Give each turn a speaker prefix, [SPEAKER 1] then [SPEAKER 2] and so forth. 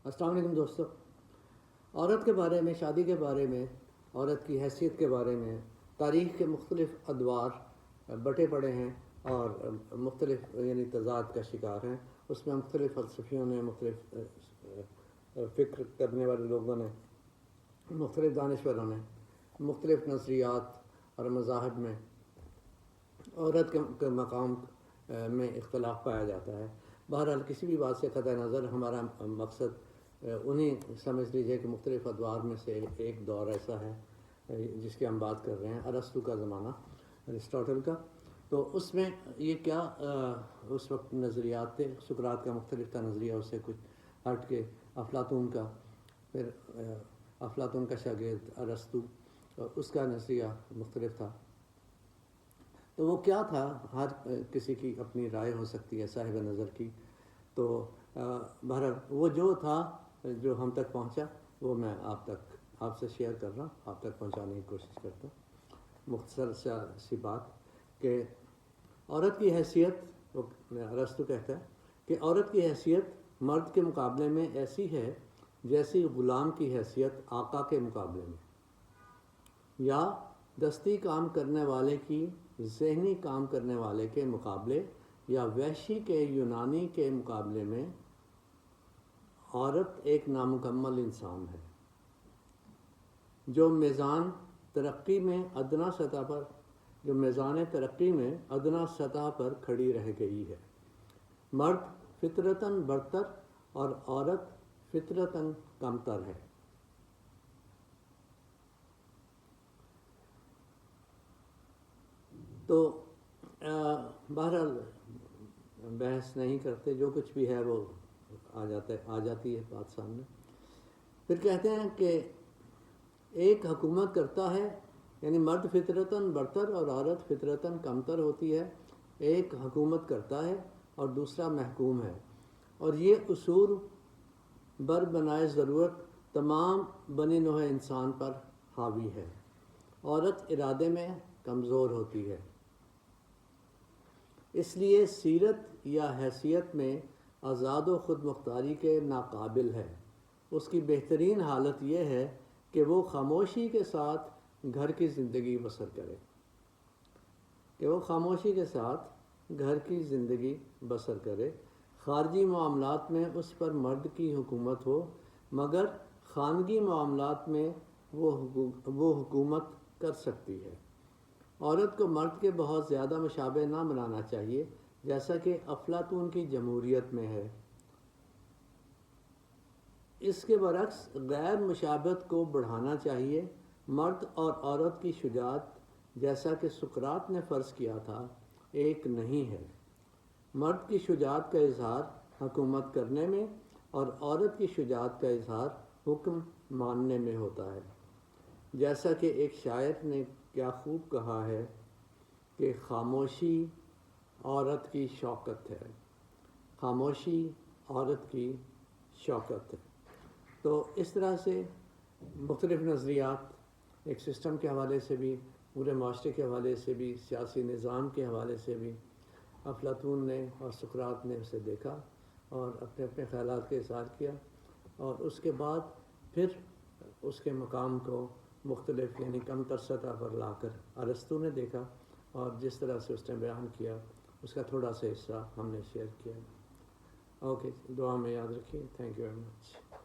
[SPEAKER 1] السلام علیکم دوستو. عورت کے بارے میں، شادی کے بارے میں، عورت کی حیثیت کے بارے میں تاریخ کے مختلف ادوار بٹے پڑے ہیں اور مختلف یعنی تضاد کا شکار ہیں. اس میں مختلف فلسفیوں نے، مختلف فکر کرنے والے لوگوں نے، مختلف دانشوروں نے مختلف نظریات اور مذاہب میں عورت کے مقام میں اختلاف پایا جاتا ہے. بہرحال کسی بھی بات سے قطع نظر ہمارا مقصد انہیں سمجھ لیجیے کہ مختلف ادوار میں سے ایک دور ایسا ہے جس کی ہم بات کر رہے ہیں، ارسطو کا زمانہ، ارسطاٹل کا. تو اس میں یہ کیا اس وقت نظریات تھے. سقراط کا مختلف تھا نظریہ، اس سے کچھ ہٹ کے افلاطون کا، پھر افلاطون کا شاگرد ارسطو، اس کا نظریہ مختلف تھا. تو وہ کیا تھا، ہر کسی کی اپنی رائے ہو سکتی ہے صاحب نظر کی. تو بہرحال وہ جو تھا، جو ہم تک پہنچا، وہ میں آپ سے شیئر کر رہا ہوں، آپ تک پہنچانے کی کوشش کرتا ہوں. مختصر سی بات کہ عورت کی حیثیت، ارسطو کہتا ہے کہ عورت کی حیثیت مرد کے مقابلے میں ایسی ہے جیسی غلام کی حیثیت آقا کے مقابلے میں، یا دستی کام کرنے والے کی ذہنی کام کرنے والے کے مقابلے، یا وحشی کے یونانی کے مقابلے میں عورت ایک نامکمل انسان ہے جو میزان ترقی میں ادنا سطح پر کھڑی رہ گئی ہے. مرد فطرتاً برتر اور عورت فطرتاً کمتر ہے. تو بہرحال بحث نہیں کرتے، جو کچھ بھی ہے وہ آ جاتی ہے بات سامنے. پھر کہتے ہیں کہ ایک حکومت کرتا ہے، یعنی مرد فطرتاً برتر اور عورت فطرتاً کمتر ہوتی ہے. ایک حکومت کرتا ہے اور دوسرا محکوم ہے، اور یہ اصول بر بنائے ضرورت تمام بنی نوع انسان پر حاوی ہے. عورت ارادے میں کمزور ہوتی ہے، اس لیے سیرت یا حیثیت میں آزاد و خود مختاری کے ناقابل ہے. اس کی بہترین حالت یہ ہے کہ وہ خاموشی کے ساتھ گھر کی زندگی بسر کرے. خارجی معاملات میں اس پر مرد کی حکومت ہو، مگر خانگی معاملات میں وہ حکومت کر سکتی ہے. عورت کو مرد کے بہت زیادہ مشابہ نہ بنانا چاہیے، جیسا کہ افلاطون کی جمہوریت میں ہے. اس کے برعکس غیر مشابہت کو بڑھانا چاہیے. مرد اور عورت کی شجاعت، جیسا کہ سقراط نے فرض کیا تھا، ایک نہیں ہے. مرد کی شجاعت کا اظہار حکومت کرنے میں اور عورت کی شجاعت کا اظہار حکم ماننے میں ہوتا ہے. جیسا کہ ایک شاعر نے کیا خوب کہا ہے کہ خاموشی عورت کی شوکت ہے، خاموشی عورت کی شوکت ہے. تو اس طرح سے مختلف نظریات، ایک سسٹم کے حوالے سے بھی، پورے معاشرے کے حوالے سے بھی، سیاسی نظام کے حوالے سے بھی افلاطون نے اور سقراط نے اسے دیکھا اور اپنے اپنے خیالات کا اظہار کیا. اور اس کے بعد پھر اس کے مقام کو مختلف یعنی کم تر سطح پر لا کر ارسطو نے دیکھا، اور جس طرح سے اس نے بیان کیا اس کا تھوڑا سا حصہ ہم نے شیئر کیا. اوکے، دعا میں یاد رکھیے. Thank you very much.